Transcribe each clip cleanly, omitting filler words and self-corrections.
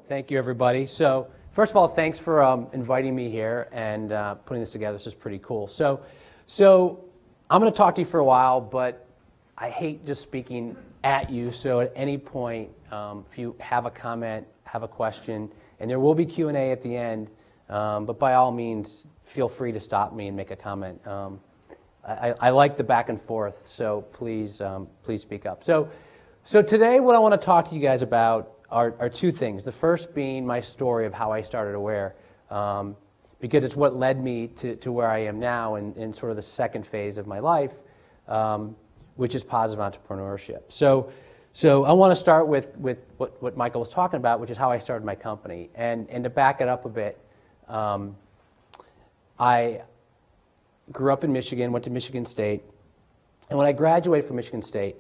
Thank you, everybody. So, first of all, thanks for inviting me here and putting this together. This is pretty cool. So I'm going to talk to you for a while, but I hate just speaking at you. So at any point, if you have a comment, have a question, and there will be Q&A at the end, but by all means, feel free to stop me and make a comment. I like the back and forth, so please speak up. So today, what I want to talk to you guys about are two things. The first being my story of how I started Aware, because it's what led me to where I am now in sort of the second phase of my life, which is positive entrepreneurship. So I want to start with what Michael was talking about, which is how I started my company. And to back it up a bit, I grew up in Michigan, went to Michigan State, and when I graduated from Michigan State,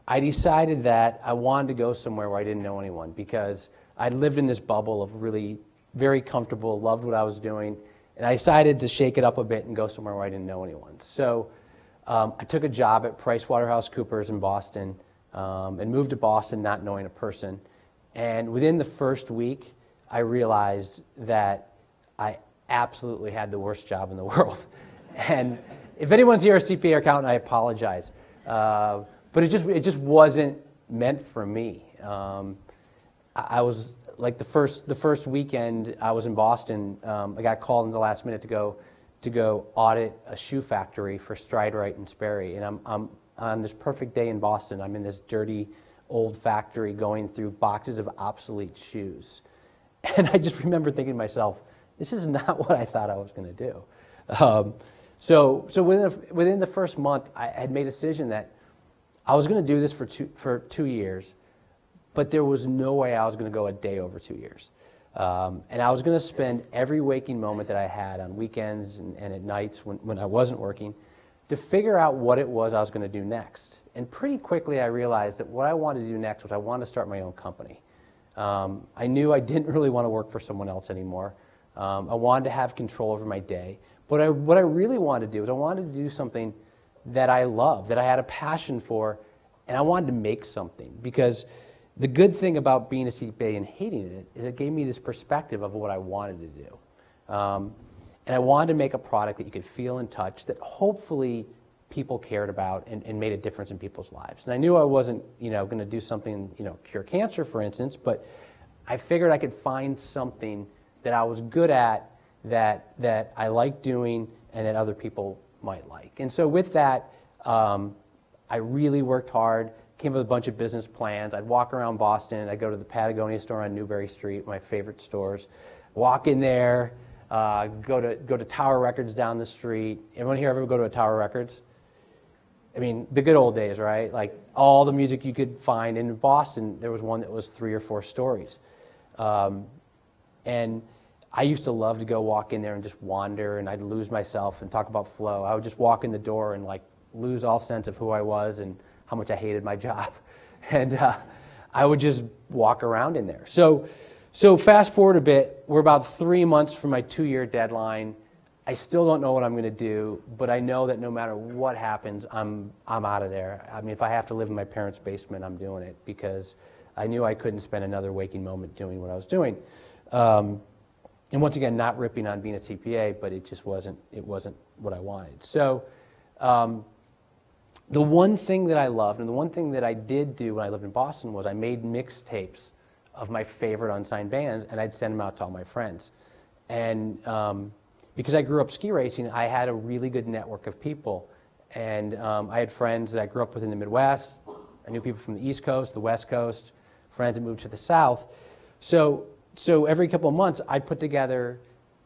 I decided that I wanted to go somewhere where I didn't know anyone, because I'd lived in this bubble of really very comfortable, loved what I was doing, and I decided to shake it up a bit and go somewhere where I didn't know anyone. So I took a job at PricewaterhouseCoopers in Boston and moved to Boston not knowing a person. And within the first week, I realized that I absolutely had the worst job in the world. And if anyone's here a CPA or accountant, I apologize. But it just wasn't meant for me. I was like the first weekend I was in Boston. I got called in the last minute to go audit a shoe factory for Stride-Rite and Sperry. And I'm on this perfect day in Boston. I'm in this dirty old factory going through boxes of obsolete shoes. And I just remember thinking to myself, this is not what I thought I was going to do. So within the first month, I had made a decision that I was going to do this for 2 years, but there was no way I was going to go a day over 2 years. And I was going to spend every waking moment that I had on weekends and at nights when I wasn't working to figure out what it was I was going to do next. And pretty quickly I realized that what I wanted to do next was I wanted to start my own company. I knew I didn't really want to work for someone else anymore. I wanted to have control over my day. But what I really wanted to do is I wanted to do something that I love, that I had a passion for, and I wanted to make something. Because the good thing about being a CPA and hating it is it gave me this perspective of what I wanted to do. And I wanted to make a product that you could feel and touch, that hopefully people cared about and made a difference in people's lives. And I knew I wasn't, going to do something, cure cancer, for instance, but I figured I could find something that I was good at, that I liked doing, and that other people might like. And so with that, I really worked hard, came up with a bunch of business plans. I'd walk around Boston. I'd go to the Patagonia store on Newbury Street, my favorite stores, walk in there, go to Tower Records down the street. Everyone here ever go to a Tower Records? I mean, the good old days, right? Like all the music you could find. In Boston, there was one that was 3 or 4 stories. And I used to love to go walk in there and just wander, and I'd lose myself and talk about flow. I would just walk in the door and lose all sense of who I was and how much I hated my job. And I would just walk around in there. So fast forward a bit, we're about 3 months from my 2-year deadline. I still don't know what I'm going to do, but I know that no matter what happens, I'm out of there. I mean, if I have to live in my parents' basement, I'm doing it, because I knew I couldn't spend another waking moment doing what I was doing. And once again, not ripping on being a CPA, but it just wasn't what I wanted. So the one thing that I loved, and the one thing that I did do when I lived in Boston, was I made mixtapes of my favorite unsigned bands, and I'd send them out to all my friends. And because I grew up ski racing, I had a really good network of people. And I had friends that I grew up with in the Midwest. I knew people from the East Coast, the West Coast, friends that moved to the South. So every couple of months, I'd put together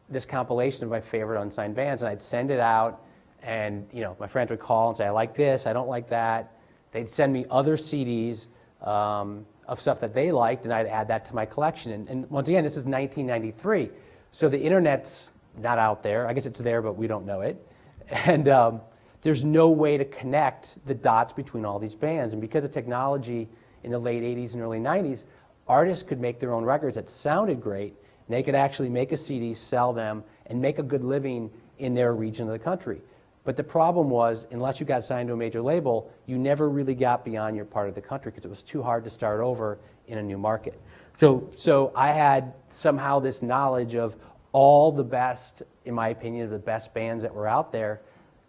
this compilation of my favorite unsigned bands, and I'd send it out, and my friends would call and say, I like this, I don't like that. They'd send me other CDs of stuff that they liked, and I'd add that to my collection. And once again, this is 1993, so the internet's not out there. I guess it's there, but we don't know it. And there's no way to connect the dots between all these bands. And because of technology in the late 80s and early 90s, artists could make their own records that sounded great, and they could actually make a CD, sell them, and make a good living in their region of the country. But the problem was, unless you got signed to a major label, you never really got beyond your part of the country because it was too hard to start over in a new market. So I had somehow this knowledge of all the best, in my opinion, the best bands that were out there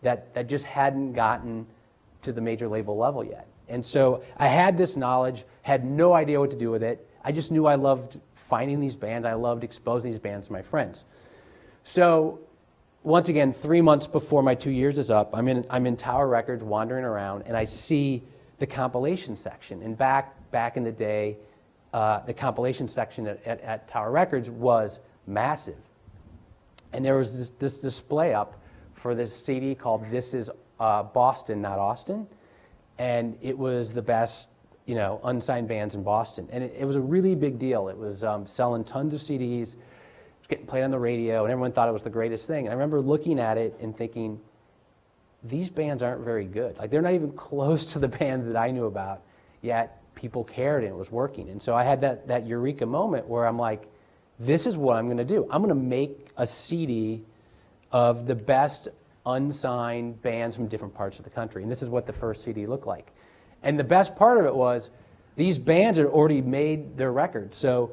that just hadn't gotten to the major label level yet. And so I had this knowledge, had no idea what to do with it. I just knew I loved finding these bands. I loved exposing these bands to my friends. So once again, 3 months before my 2 years is up, I'm in Tower Records wandering around, and I see the compilation section. And back in the day, the compilation section at Tower Records was massive. And there was this display up for this CD called This Is Boston, Not Austin. And it was the best, unsigned bands in Boston. And it was a really big deal. It was selling tons of CDs, getting played on the radio, and everyone thought it was the greatest thing. And I remember looking at it and thinking, these bands aren't very good. Like, they're not even close to the bands that I knew about, yet people cared and it was working. And so I had that Eureka moment where I'm like, this is what I'm going to do. I'm going to make a CD of the best unsigned bands from different parts of the country. And this is what the first CD looked like. And the best part of it was these bands had already made their records. So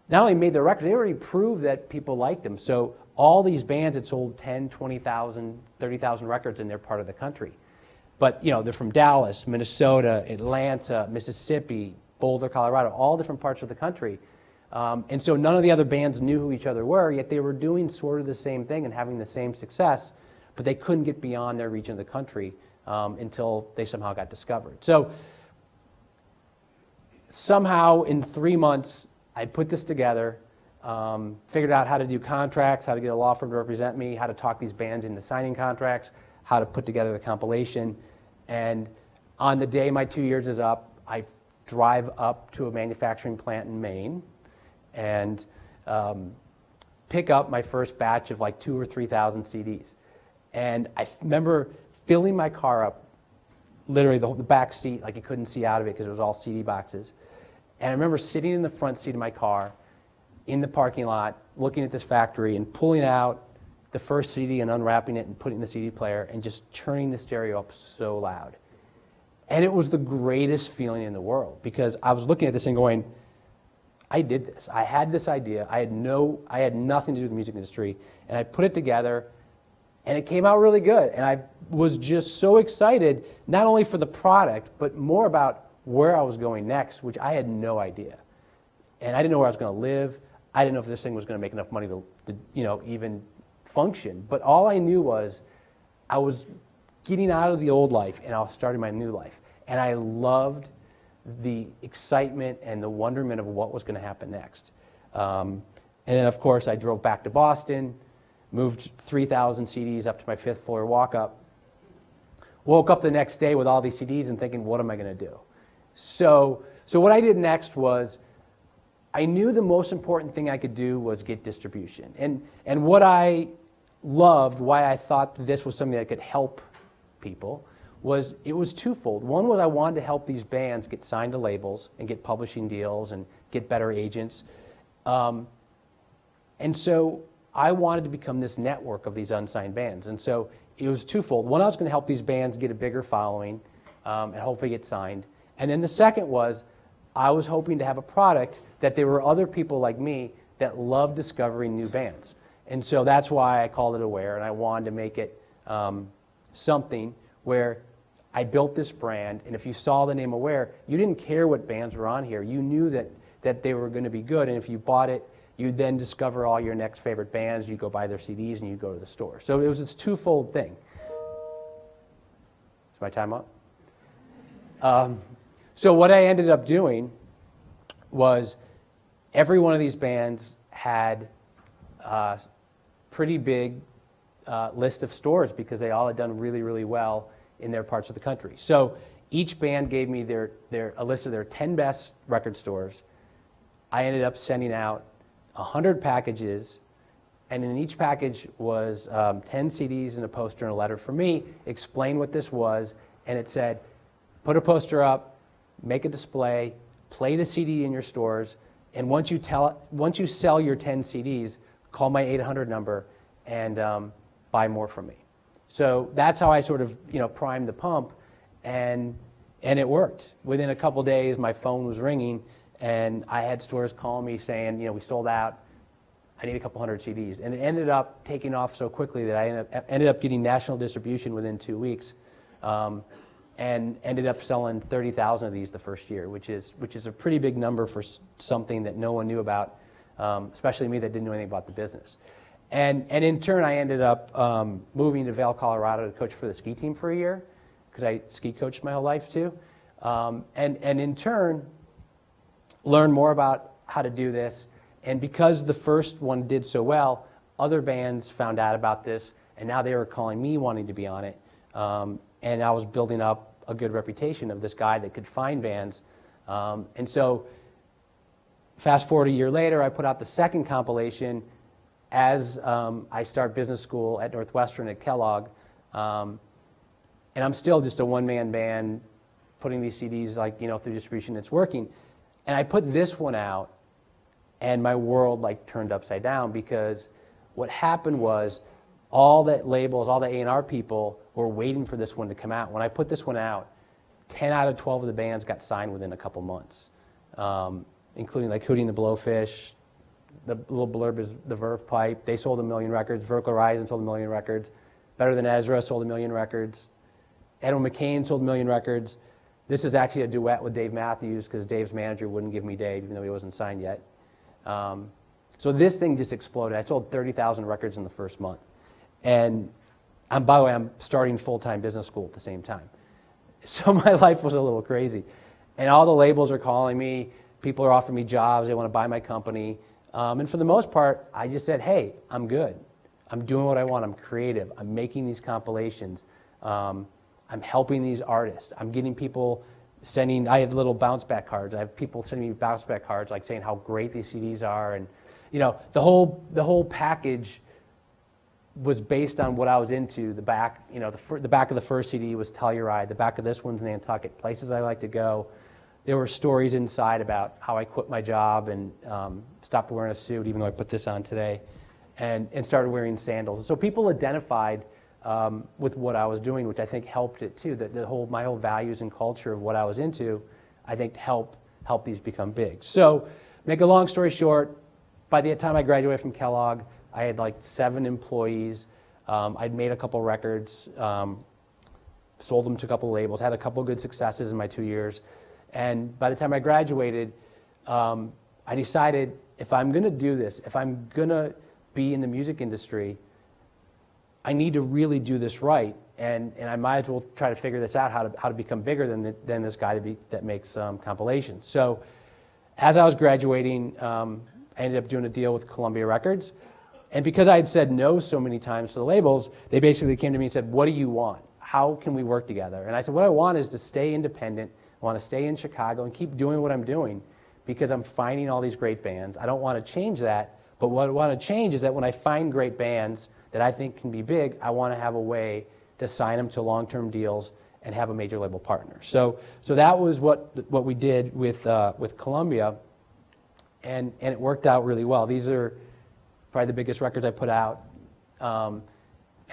not only made their records, they already proved that people liked them. So all these bands had sold 10, 20,000, 30,000 records in their part of the country. But, they're from Dallas, Minnesota, Atlanta, Mississippi, Boulder, Colorado, all different parts of the country. And so none of the other bands knew who each other were, yet they were doing sort of the same thing and having the same success, but they couldn't get beyond their region of the country until they somehow got discovered. So somehow in 3 months, I put this together, figured out how to do contracts, how to get a law firm to represent me, how to talk these bands into signing contracts, how to put together the compilation. And on the day my 2 years is up, I drive up to a manufacturing plant in Maine and pick up my first batch of like 2,000 or 3,000 CDs. And I remember filling my car up, literally the back seat, like you couldn't see out of it because it was all CD boxes. And I remember sitting in the front seat of my car in the parking lot, looking at this factory and pulling out the first CD and unwrapping it and putting it in the CD player and just turning the stereo up so loud. And it was the greatest feeling in the world because I was looking at this and going, I did this. I had this idea. I had nothing to do with the music industry, and I put it together, and it came out really good. And I was just so excited, not only for the product, but more about where I was going next, which I had no idea. And I didn't know where I was going to live. I didn't know if this thing was going to make enough money to even function. But all I knew was I was getting out of the old life, and I was starting my new life. And I loved the excitement and the wonderment of what was going to happen next. And then, of course, I drove back to Boston, moved 3,000 CDs up to my 5th floor walk-up, woke up the next day with all these CDs and thinking, what am I going to do? So what I did next was I knew the most important thing I could do was get distribution. And what I loved, why I thought that this was something that could help people, was it was twofold. One was I wanted to help these bands get signed to labels and get publishing deals and get better agents. And so I wanted to become this network of these unsigned bands. And so it was twofold. One, I was going to help these bands get a bigger following and hopefully get signed. And then the second was I was hoping to have a product that there were other people like me that loved discovering new bands. And so that's why I called it Aware, and I wanted to make it something where I built this brand, and if you saw the name Aware, you didn't care what bands were on here. You knew that they were going to be good, and if you bought it, you'd then discover all your next favorite bands, you'd go buy their CDs, and you'd go to the store. So it was this twofold thing. Is my time up? So what I ended up doing was every one of these bands had a pretty big list of stores because they all had done really, really well in their parts of the country. So each band gave me a list of their 10 best record stores. I ended up sending out 100 packages, and in each package was 10 CDs and a poster and a letter for me, explain what this was, and it said, put a poster up, make a display, play the CD in your stores, and once you sell your 10 CDs, call my 800 number and buy more from me. So that's how I sort of, primed the pump, and it worked. Within a couple days, my phone was ringing, and I had stores call me saying, we sold out. I need a couple hundred CDs. And it ended up taking off so quickly that I ended up getting national distribution within 2 weeks, and ended up selling 30,000 of these the first year, which is a pretty big number for something that no one knew about, especially me that didn't know anything about the business. And in turn, I ended up moving to Vail, Colorado to coach for the ski team for a year, because I ski coached my whole life too. And in turn, learned more about how to do this. And because the first one did so well, other bands found out about this, and now they were calling me wanting to be on it. And I was building up a good reputation of this guy that could find bands. And so fast forward a year later, I put out the second compilation as I start business school at Northwestern at Kellogg. And I'm still just a one-man band putting these CDs through distribution. It's working. And I put this one out, and my world turned upside down, because what happened was all the labels, all the A&R people were waiting for this one to come out. When I put this one out, 10 out of 12 of the bands got signed within a couple months, including Hootie and the Blowfish. The little blurb is the Verve Pipe. They sold 1 million records. Vertical Horizon sold 1 million records. Better Than Ezra sold 1 million records. Edwin McCain sold 1 million records. This is actually a duet with Dave Matthews, because Dave's manager wouldn't give me Dave, even though he wasn't signed yet. So this thing just exploded. I sold 30,000 records in the first month. And by the way, I'm starting full-time business school at the same time. So my life was a little crazy. And all the labels are calling me. People are offering me jobs. They want to buy my company. And for the most part, I just said, hey, I'm good. I'm doing what I want. I'm creative. I'm making these compilations. I'm helping these artists. I'm getting people sending, I had little bounce back cards. I have people sending me bounce back cards saying how great these CDs are. And the whole package was based on what I was into. The back, the back of the first CD was Telluride. The back of this one's Nantucket, places I like to go. There were stories inside about how I quit my job and stopped wearing a suit, even though I put this on today, and started wearing sandals. And so people identified with what I was doing, which I think helped it too. My whole values and culture of what I was into, I think help these become big. So, make a long story short, by the time I graduated from Kellogg, I had 7 employees. I'd made a couple records, sold them to a couple labels, had a couple good successes in my 2 years. And by the time I graduated, I decided if I'm going to do this, if I'm going to be in the music industry, I need to really do this right, and I might as well try to figure this out, how to become bigger than this guy that makes compilations. So as I was graduating, I ended up doing a deal with Columbia Records, and because I had said no so many times to the labels, they basically came to me and said, what do you want? How can we work together? And I said, what I want is to stay independent. I want to stay in Chicago and keep doing what I'm doing, because I'm finding all these great bands. I don't want to change that, but what I want to change is that when I find great bands that I think can be big, I want to have a way to sign them to long-term deals and have a major label partner. So that was what we did with Columbia, and it worked out really well. These are probably the biggest records I put out, and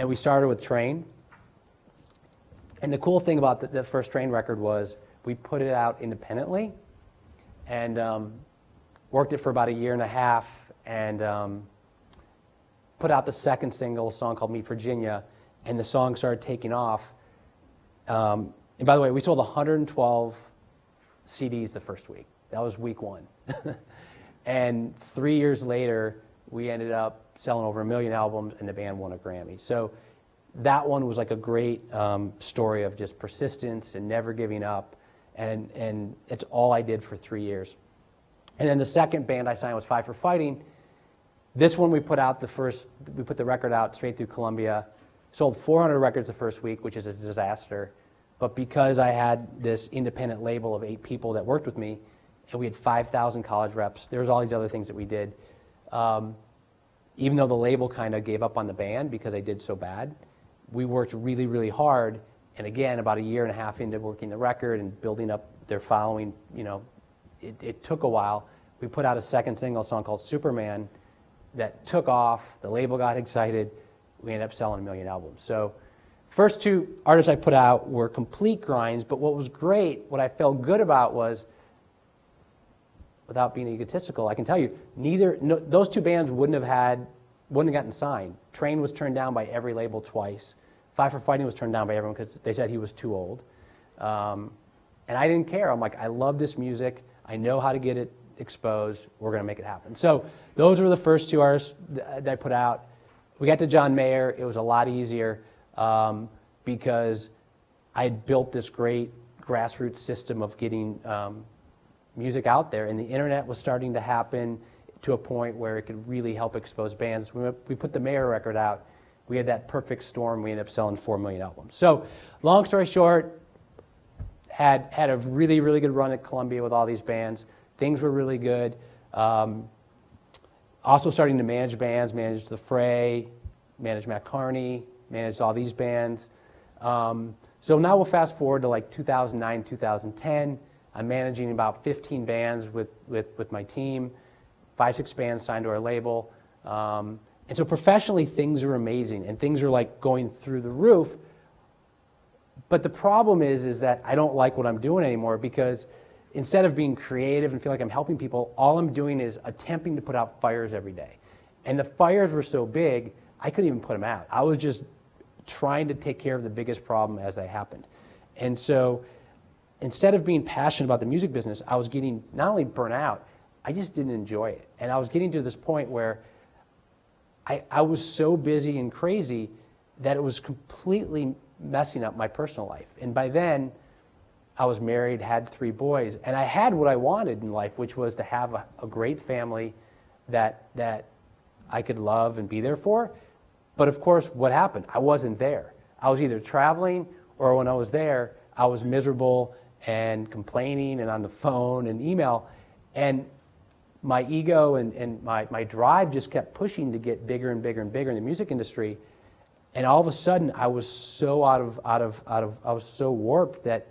we started with Train. And the cool thing about the first Train record was we put it out independently, and worked it for about 1.5 years, and put out the second single, a song called Meet Virginia, and the song started taking off. And by the way, we sold 112 CDs the first week. That was week 1. And 3 years later, we ended up selling over 1 million albums, and the band won a Grammy. So that one was a great story of just persistence and never giving up, and it's all I did for 3 years. And then the second band I signed was Five for Fighting. This one we put the record out straight through Columbia, sold 400 records the first week, which is a disaster. But because I had this independent label of 8 people that worked with me, and we had 5,000 college reps, there was all these other things that we did. Even though the label kind of gave up on the band because I did so bad, we worked really, really hard. And again, about 1.5 years into working the record and building up their following, it took a while. We put out a second single, a song called Superman, that took off. The label got excited. We ended up selling 1 million albums. So first two artists I put out were complete grinds, but what was great, what I felt good about was, without being egotistical, I can tell you, those two bands wouldn't have gotten signed. Train was turned down by every label twice. Five for Fighting was turned down by everyone because they said he was too old. And I didn't care. I'm like, I love this music. I know how to get it exposed. We're going to make it happen. So those were the first two artists that I put out. We got to John Mayer. It was a lot easier because I had built this great grassroots system of getting music out there, and the internet was starting to happen to a point where it could really help expose bands. We put the Mayer record out. We had that perfect storm. We ended up selling 4 million albums. So long story short, had a really, really good run at Columbia with all these bands. Things were really good. Also starting to manage bands, managed The Fray, managed Matt Carney, managed all these bands. So now we'll fast forward to like 2009, 2010. I'm managing about 15 bands with my team, 5-6 bands signed to our label. And so professionally, things are amazing, and things are like going through the roof. But the problem is that I don't like what I'm doing anymore, because instead of being creative and feel like I'm helping people, all I'm doing is attempting to put out fires every day. And the fires were so big, I couldn't even put them out. I was just trying to take care of the biggest problem as they happened. And so instead of being passionate about the music business, I was getting not only burnt out, I just didn't enjoy it. And I was getting to this point where I was so busy and crazy that it was completely messing up my personal life. And by then, I was married, had 3 boys, and I had what I wanted in life, which was to have a great family that I could love and be there for. But of course, what happened? I wasn't there. I was either traveling, or when I was there, I was miserable and complaining and on the phone and email. And my ego and my drive just kept pushing to get bigger and bigger and bigger in the music industry. And all of a sudden, I was so I was so warped that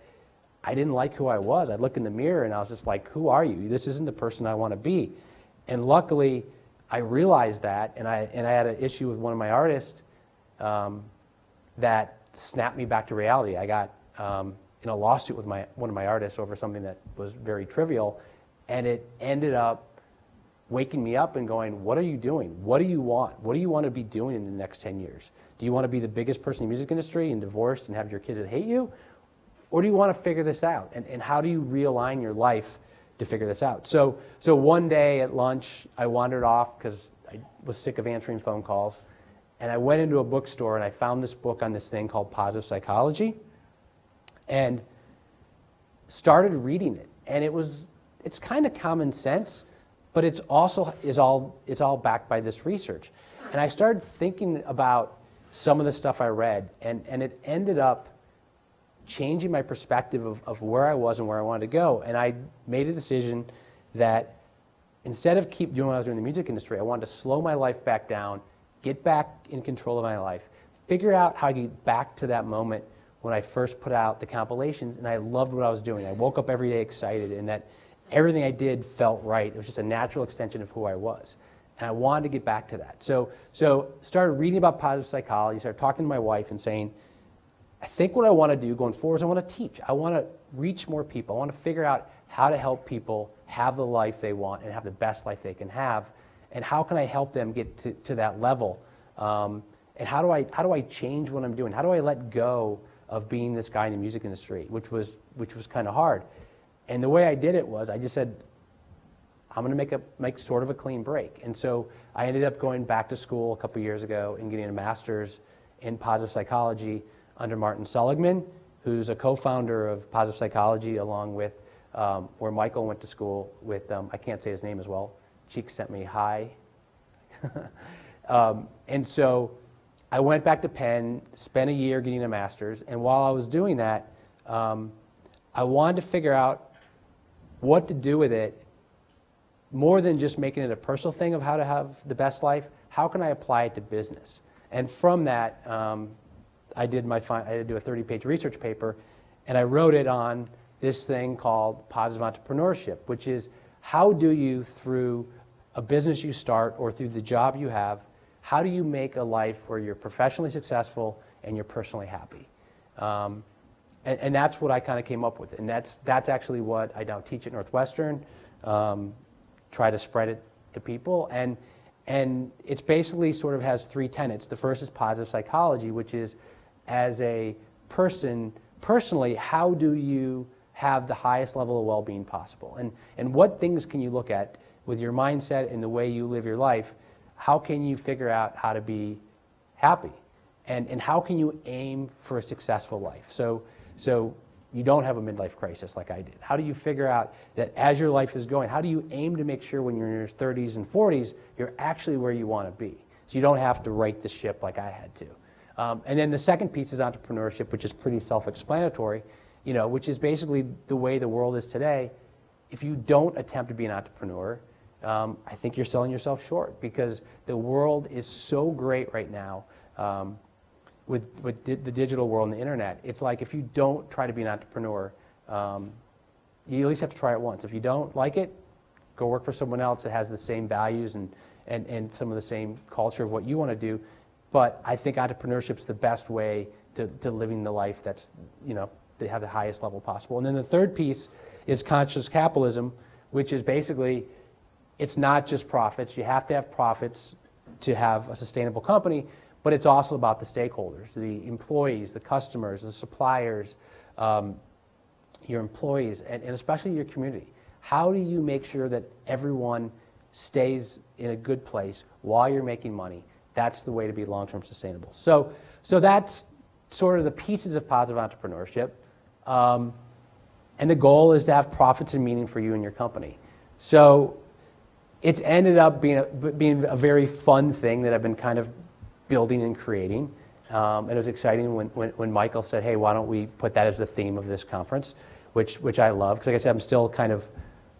I didn't like who I was. I'd look in the mirror and I was just like, who are you? This isn't the person I want to be. And luckily, I realized that, and I had an issue with one of my artists that snapped me back to reality. I got in a lawsuit with one of my artists over something that was very trivial, and it ended up waking me up and going, what are you doing? What do you want? What do you want to be doing in the next 10 years? Do you want to be the biggest person in the music industry and divorced and have your kids that hate you? Or do you want to figure this out? And how do you realign your life to figure this out? So one day at lunch, I wandered off because I was sick of answering phone calls. And I went into a bookstore and I found this book on this thing called positive psychology and started reading it. And it's kind of common sense, but it's all backed by this research. And I started thinking about some of the stuff I read, and it ended up changing my perspective of where I was and where I wanted to go. And I made a decision that instead of keep doing what I was doing in the music industry, I wanted to slow my life back down, get back in control of my life, figure out how to get back to that moment when I first put out the compilations, and I loved what I was doing. I woke up every day excited, and that everything I did felt right. It was just a natural extension of who I was. And I wanted to get back to that. So started reading about positive psychology, started talking to my wife and saying, I think what I want to do going forward is I want to teach. I want to reach more people. I want to figure out how to help people have the life they want and have the best life they can have. And how can I help them get to that level? And how do I change what I'm doing? How do I let go of being this guy in the music industry, which was kind of hard. And the way I did it was I just said, I'm going to make sort of a clean break. And so I ended up going back to school a couple years ago and getting a master's in positive psychology under Martin Seligman, who's a co-founder of positive psychology, along with where Michael went to school with, I can't say his name as well. Cheek sent me hi. And so I went back to Penn, spent a year getting a master's, and while I was doing that, I wanted to figure out what to do with it, more than just making it a personal thing of how to have the best life. How can I apply it to business? And from that, I had to do a 30-page research paper, and I wrote it on this thing called positive entrepreneurship, which is how do you, through a business you start or through the job you have, how do you make a life where you're professionally successful and you're personally happy. And that's what I kind of came up with. And that's actually what I now teach at Northwestern, try to spread it to people. And it's basically sort of has three tenets. The first is positive psychology, which is as a person, personally, how do you have the highest level of well-being possible? And what things can you look at with your mindset and the way you live your life? How can you figure out how to be happy? And how can you aim for a successful life? So you don't have a midlife crisis like I did. How do you figure out that as your life is going, how do you aim to make sure when you're in your 30s and 40s, you're actually where you want to be? So you don't have to right the ship like I had to. And then the second piece is entrepreneurship, which is pretty self-explanatory, which is basically the way the world is today. If you don't attempt to be an entrepreneur, I think you're selling yourself short, because the world is so great right now. With the digital world and the internet, it's like if you don't try to be an entrepreneur, you at least have to try it once. If you don't like it, go work for someone else that has the same values and some of the same culture of what you want to do. But I think entrepreneurship is the best way to living the life that's, to have the highest level possible. And then the third piece is conscious capitalism, which is basically, it's not just profits. You have to have profits to have a sustainable company, but it's also about the stakeholders, the employees, the customers, the suppliers, your employees, and especially your community. How do you make sure that everyone stays in a good place while you're making money? That's the way to be long-term sustainable. So that's sort of the pieces of positive entrepreneurship. And the goal is to have profits and meaning for you and your company. So it's ended up being a very fun thing that I've been kind of building and creating. And it was exciting when Michael said, hey, why don't we put that as the theme of this conference, which I love, because like I said, I'm still kind of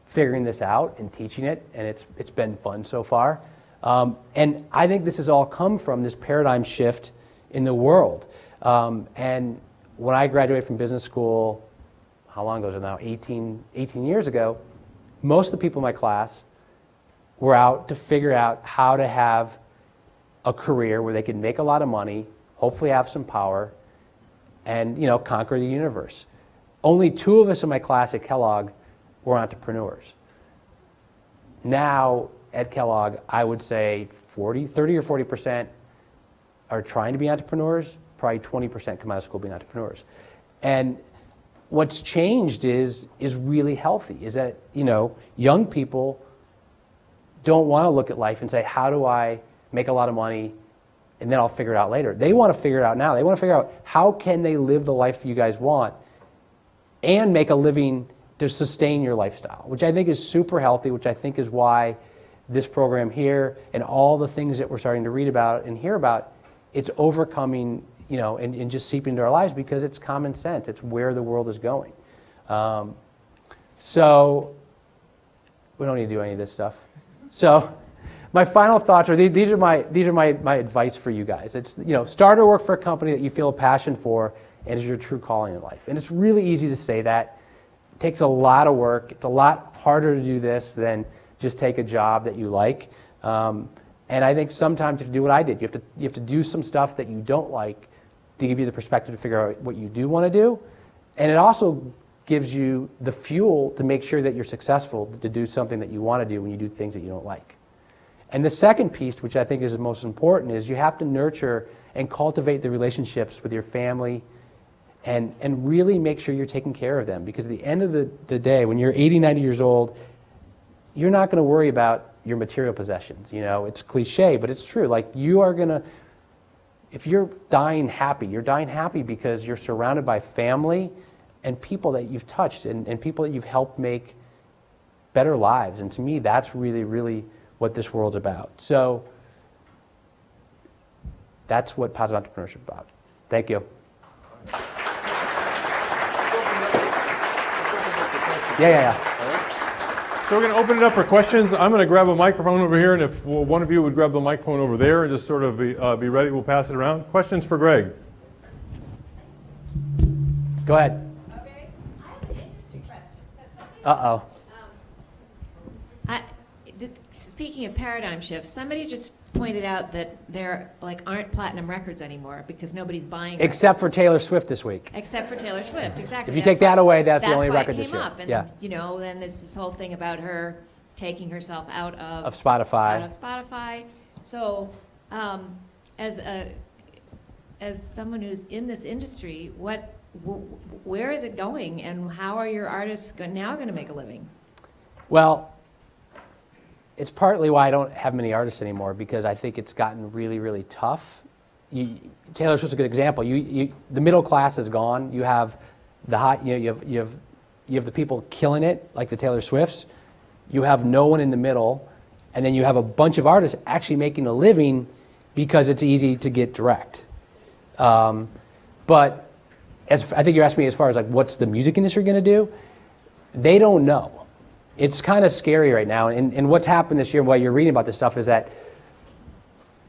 figuring this out and teaching it, and it's been fun so far. And I think this has all come from this paradigm shift in the world. And when I graduated from business school, how long ago was it now? 18 years ago, most of the people in my class were out to figure out how to have a career where they could make a lot of money, hopefully have some power, and conquer the universe. Only 2 of us in my class at Kellogg were entrepreneurs. Now at Kellogg, I would say 30 or 40% are trying to be entrepreneurs. Probably 20% come out of school being entrepreneurs. And what's changed is really healthy. Is that young people don't want to look at life and say, how do I make a lot of money, and then I'll figure it out later. They want to figure it out now. They want to figure out how can they live the life you guys want and make a living to sustain your lifestyle, which I think is super healthy, which I think is why this program here and all the things that we're starting to read about and hear about, it's overcoming, and just seeping into our lives because it's common sense. It's where the world is going. So we don't need to do any of this stuff. So my final thoughts are these are my advice for you guys. It's start or work for a company that you feel a passion for and is your true calling in life. And it's really easy to say that. It takes a lot of work. It's a lot harder to do this than just take a job that you like. And I think sometimes you have to do what I did. You have to do some stuff that you don't like to give you the perspective to figure out what you do want to do. And it also gives you the fuel to make sure that you're successful to do something that you want to do when you do things that you don't like. And the second piece, which I think is the most important, is you have to nurture and cultivate the relationships with your family and really make sure you're taking care of them. Because at the end of the day, when you're 80, 90 years old, you're not going to worry about your material possessions. It's cliche, but it's true. Like you are going to, if you're dying happy because you're surrounded by family and people that you've touched and people that you've helped make better lives. And to me, that's really, really what this world's about. So that's what positive entrepreneurship is about. Thank you. Yeah. So we're going to open it up for questions. I'm going to grab a microphone over here, and if one of you would grab the microphone over there and just sort of be ready, we'll pass it around. Questions for Gregg? Go ahead. Okay. I have an interesting question. Uh-oh. Speaking of paradigm shifts, somebody just pointed out that there aren't platinum records anymore because nobody's buying Except for records. Taylor Swift this week. Except for Taylor Swift, exactly. If you take that away, that's the only why record it this came year. up. And, Yeah. then there's this whole thing about her taking herself out Of Spotify. Out of Spotify. So, as someone who's in this industry, where is it going, and how are your artists now going to make a living? Well, it's partly why I don't have many artists anymore, because I think it's gotten really, really tough. Taylor Swift's a good example. The middle class is gone. You have the hot. You have the people killing it, like the Taylor Swifts. You have no one in the middle, and then you have a bunch of artists actually making a living because it's easy to get direct. But I think you're asking me as far as what's the music industry going to do? They don't know. It's kind of scary right now. And what's happened this year, while you're reading about this stuff, is that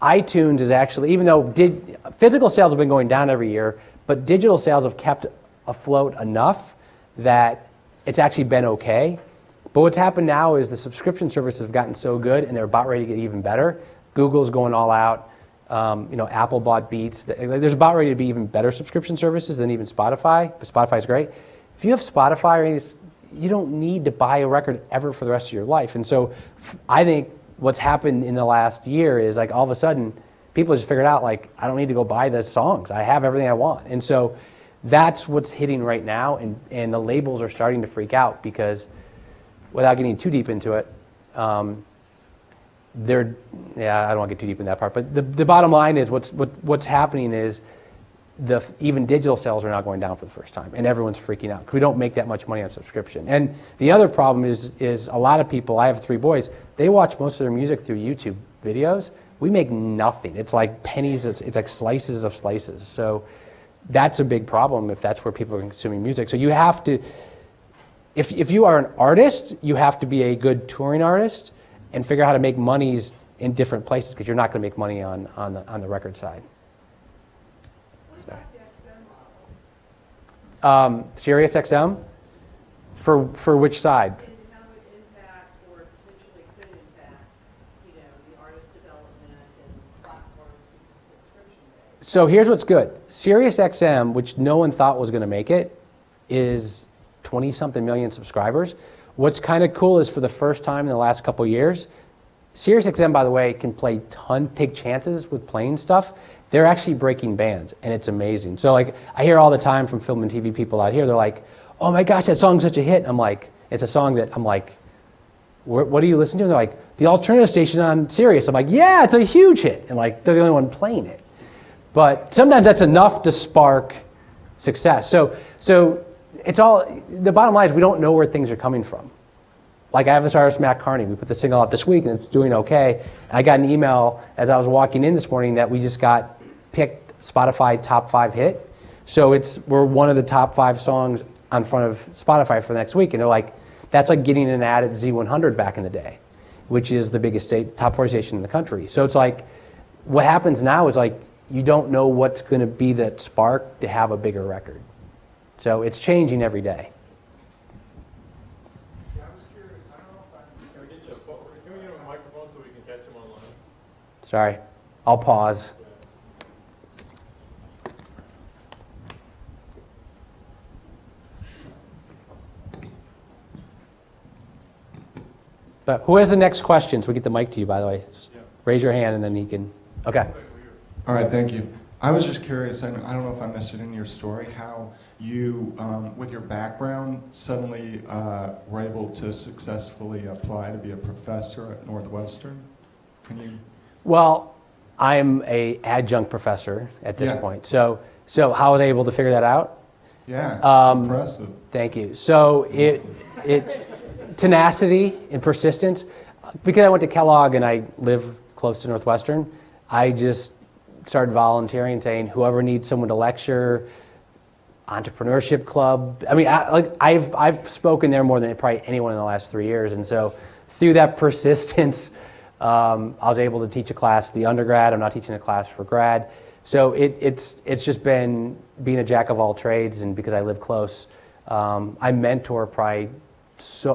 iTunes is actually, even though physical sales have been going down every year, but digital sales have kept afloat enough that it's actually been okay. But what's happened now is the subscription services have gotten so good, and they're about ready to get even better. Google's going all out. Apple bought Beats. There's about ready to be even better subscription services than even Spotify, but Spotify's great. If you have Spotify, you don't need to buy a record ever for the rest of your life. And so I think what's happened in the last year is all of a sudden people just figured out I don't need to go buy the songs. I have everything I want. And so that's what's hitting right now, and the labels are starting to freak out because, without getting too deep into it, I don't want to get too deep in that part, but the bottom line is what's happening is even digital sales are now going down for the first time, and everyone's freaking out because we don't make that much money on subscription. And the other problem is a lot of people, I have 3 boys, they watch most of their music through YouTube videos. We make nothing. It's like pennies, it's like slices of slices. So that's a big problem if that's where people are consuming music. So you have to, if you are an artist, you have to be a good touring artist and figure out how to make monies in different places, because you're not going to make money on the record side. Sirius XM? For which side? And how it impact or potentially could impact, the artist development and platforms with subscription base. So here's what's good. Sirius XM, which no one thought was going to make it, is 20-something million subscribers. What's kind of cool is for the first time in the last couple of years, Sirius XM, by the way, can take chances with playing stuff. They're actually breaking bands, and it's amazing. So I hear all the time from film and TV people out here, they're like, oh my gosh, that song's such a hit. I'm like, it's a song that I'm like, what do you listen to? And they're like, the alternative station on Sirius. I'm like, yeah, it's a huge hit. And they're the only one playing it. But sometimes that's enough to spark success. So it's all, the bottom line is we don't know where things are coming from. I have this artist, Matt Carney. We put the single out this week, and it's doing okay. I got an email as I was walking in this morning that we just got picked Spotify top 5 hit. So we're one of the top 5 songs on front of Spotify for the next week. And they're like, that's like getting an ad at Z100 back in the day, which is the biggest top 40 station in the country. So it's what happens now is you don't know what's going to be that spark to have a bigger record. So it's changing every day. Yeah, I was curious. I don't know if can we get him a microphone so we can catch him online? Sorry, I'll pause. But who has the next question? So we get the mic to you, by the way. Just raise your hand and then he can. Okay. All right, thank you. I was just curious, I don't know if I missed it in your story, how you, with your background, suddenly were able to successfully apply to be a professor at Northwestern. Can you? Well, I'm an adjunct professor at this Yeah. point. So how was I able to figure that out? Yeah, it's impressive. Thank you. So it tenacity and persistence. Because I went to Kellogg and I live close to Northwestern, I just started volunteering, saying whoever needs someone to lecture, Entrepreneurship Club. I mean, I've spoken there more than probably anyone in the last 3 years, and so through that persistence, I was able to teach a class, the undergrad. I'm now teaching a class for grad. So it's just been being a jack of all trades, and because I live close, I mentor probably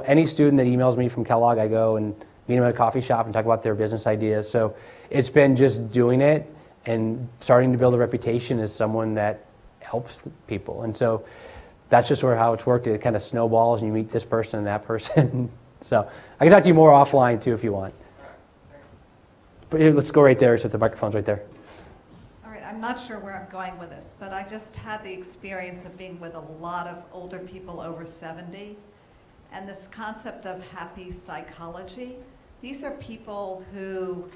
any student that emails me from Kellogg, I go and meet them at a coffee shop and talk about their business ideas. So it's been just doing it and starting to build a reputation as someone that helps the people. And so that's just sort of how it's worked. It kind of snowballs and you meet this person and that person. So I can talk to you more offline too if you want. But here, let's go right there since the microphone's right there. All right, I'm not sure where I'm going with this, but I just had the experience of being with a lot of older people over 70, and this concept of happy psychology. These are people who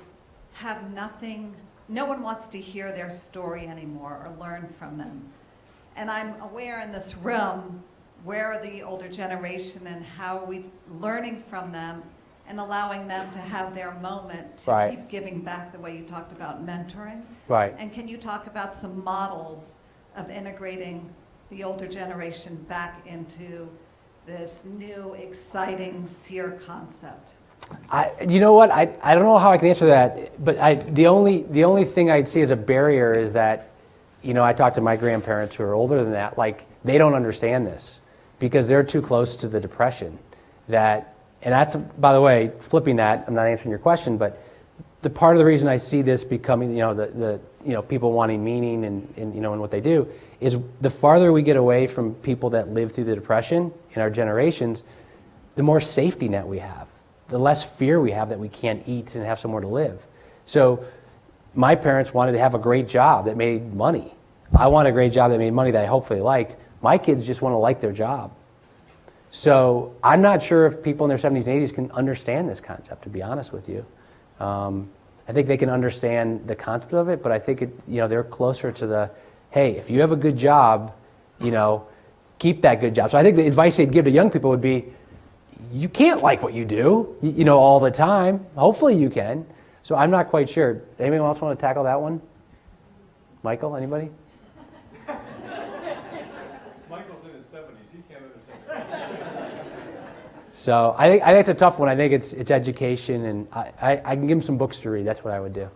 have nothing, no one wants to hear their story anymore or learn from them. And I'm aware in this room, where are the older generation and how are we learning from them and allowing them to have their moment to Right. keep giving back the way you talked about mentoring. Right. And can you talk about some models of integrating the older generation back into this new, exciting SEER concept? You know what? I don't know how I can answer that, but the only thing I'd see as a barrier is that, you know, I talk to my grandparents who are older than that, like they don't understand this because they're too close to the Depression. And that's, by the way, flipping that, I'm not answering your question, but the part of the reason I see this becoming, you know, the people wanting meaning and you know, in what they do is the farther we get away from people that lived through the Depression in our generations, the more safety net we have, the less fear we have that we can't eat and have somewhere to live. So my parents wanted to have a great job that made money. I want a great job that made money that I hopefully liked. My kids just want to like their job. So I'm not sure if people in their 70s and 80s can understand this concept, to be honest with you. I think they can understand the concept of it, but I think they're closer to the, hey, if you have a good job, you know, keep that good job. So I think the advice they'd give to young people would be, you can't like what you do, you know, all the time. Hopefully you can. So I'm not quite sure. Anybody else want to tackle that one? Michael, anybody? Michael's in his 70s. He can't understand it. So I think it's a tough one. I think it's education, and I can give them some books to read. That's what I would do.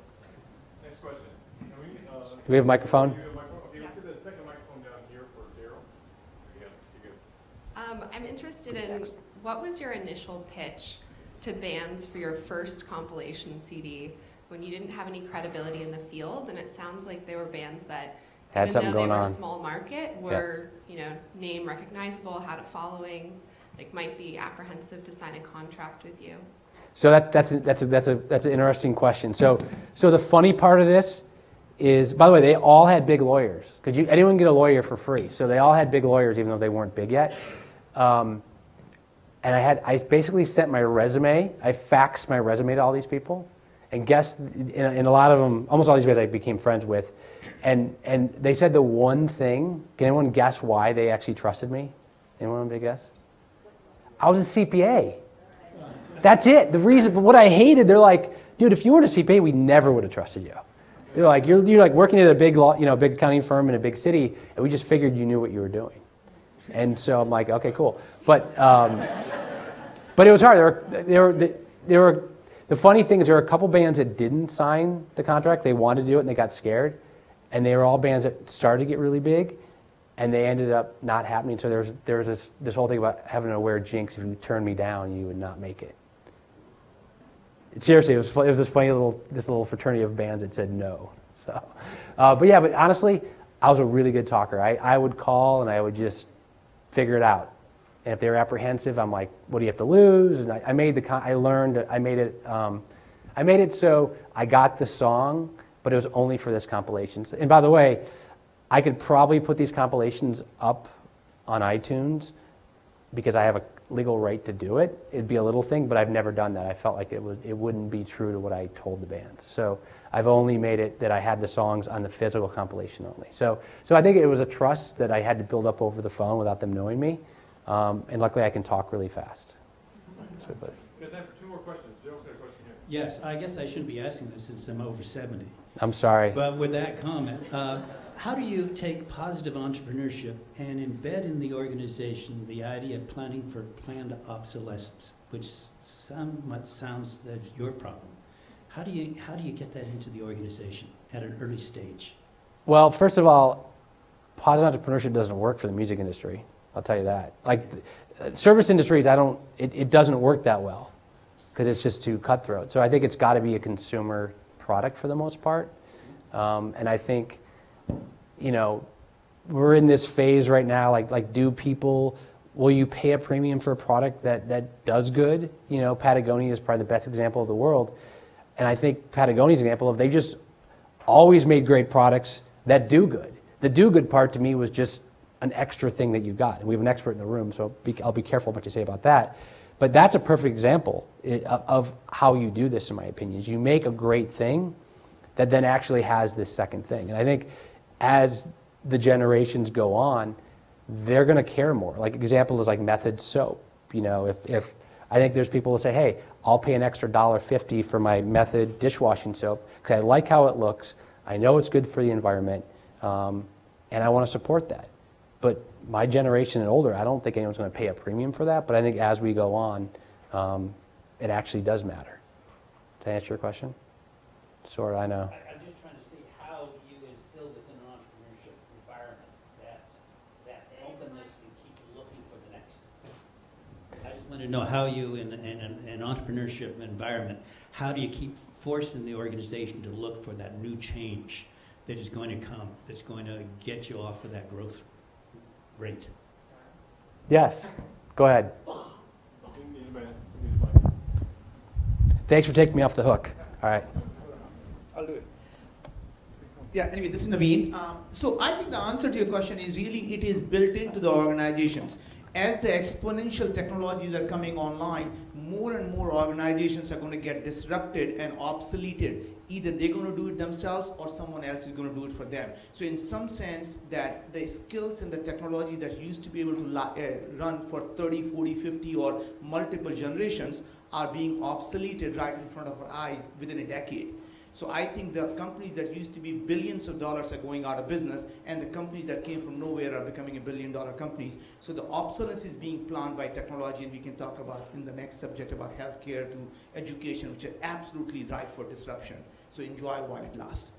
Next question. Do we have a microphone? Do you have a microphone? Okay, let's get the second microphone down here for Daryl. Yeah, you're good. I'm interested in what was your initial pitch to bands for your first compilation CD when you didn't have any credibility in the field? And it sounds like they were bands that, Had even something though they going were on. small market, were name recognizable, had a following, like might be apprehensive to sign a contract with you. So that's an interesting question. So the funny part of this is, by the way, they all had big lawyers. Could anyone get a lawyer for free? So they all had big lawyers, even though they weren't big yet. And I basically sent my resume. I faxed my resume to all these people, and guessed in a lot of them, almost all these guys I became friends with, and they said the one thing. Can anyone guess why they actually trusted me? Anyone want to guess? I was a CPA. That's it. The reason, but what I hated, they're like, dude, if you weren't a CPA, we never would have trusted you. They're like, you're like working at a big big accounting firm in a big city, and we just figured you knew what you were doing. And so I'm like, okay, cool. But it was hard. The funny thing is there were a couple bands that didn't sign the contract. They wanted to do it and they got scared. And they were all bands that started to get really big, and they ended up not happening. So there was this whole thing about having to wear jinx. If you turned me down, you would not make it. Seriously, it was this funny little fraternity of bands that said no. So, but honestly, I was a really good talker. I would call and I would just figure it out. And if they were apprehensive, I'm like, what do you have to lose? And I made it so I got the song, but it was only for this compilation. And by the way, I could probably put these compilations up on iTunes because I have a legal right to do it. It'd be a little thing, but I've never done that. I felt like it wouldn't be true to what I told the bands. So I've only made it that I had the songs on the physical compilation only. So I think it was a trust that I had to build up over the phone without them knowing me. And luckily I can talk really fast. So, but. We have time for two more questions. Joe's got a question here. Yes, I guess I shouldn't be asking this since I'm over 70. I'm sorry. But with that comment, how do you take positive entrepreneurship and embed in the organization the idea of planning for planned obsolescence, which somewhat sounds that's your problem? How do you get that into the organization at an early stage? Well, first of all, positive entrepreneurship doesn't work for the music industry. I'll tell you that. Like service industries, it doesn't work that well. because it's just too cutthroat. So I think it's got to be a consumer product for the most part. And I think, you know, we're in this phase right now, like do people, will you pay a premium for a product that does good? You know, Patagonia is probably the best example of the world. And I think Patagonia's example of they just always made great products that do good. The do good part to me was just an extra thing that you got. And we have an expert in the room, so I'll be careful what you say about that. But that's a perfect example of how you do this, in my opinion. Is you make a great thing that then actually has this second thing. And I think as the generations go on, they're going to care more. Like example is like Method soap. You know, if I think there's people who say, hey, I'll pay an extra $1.50 for my Method dishwashing soap because I like how it looks. I know it's good for the environment, and I want to support that. But my generation and older, I don't think anyone's going to pay a premium for that. But I think as we go on, it actually does matter. Did I answer your question? Sort of, I know. I'm just trying to see how you instill within an entrepreneurship environment that openness to keep looking for the next. I just want to know how you, in an entrepreneurship environment, how do you keep forcing the organization to look for that new change that is going to come, that's going to get you off of that growth rate? Yes, go ahead. Thanks for taking me off the hook. All right. I'll do it. Yeah, anyway, this is Naveen. So I think the answer to your question is really it is built into the organizations. As the exponential technologies are coming online, more and more organizations are going to get disrupted and obsoleted. Either they're going to do it themselves or someone else is going to do it for them. So in some sense, that the skills and the technologies that used to be able to run for 30, 40, 50 or multiple generations are being obsoleted right in front of our eyes within a decade. So I think the companies that used to be billions of dollars are going out of business, and the companies that came from nowhere are becoming $1 billion companies. So the obsolescence is being planned by technology, and we can talk about in the next subject about healthcare to education, which are absolutely ripe for disruption. So enjoy while it lasts.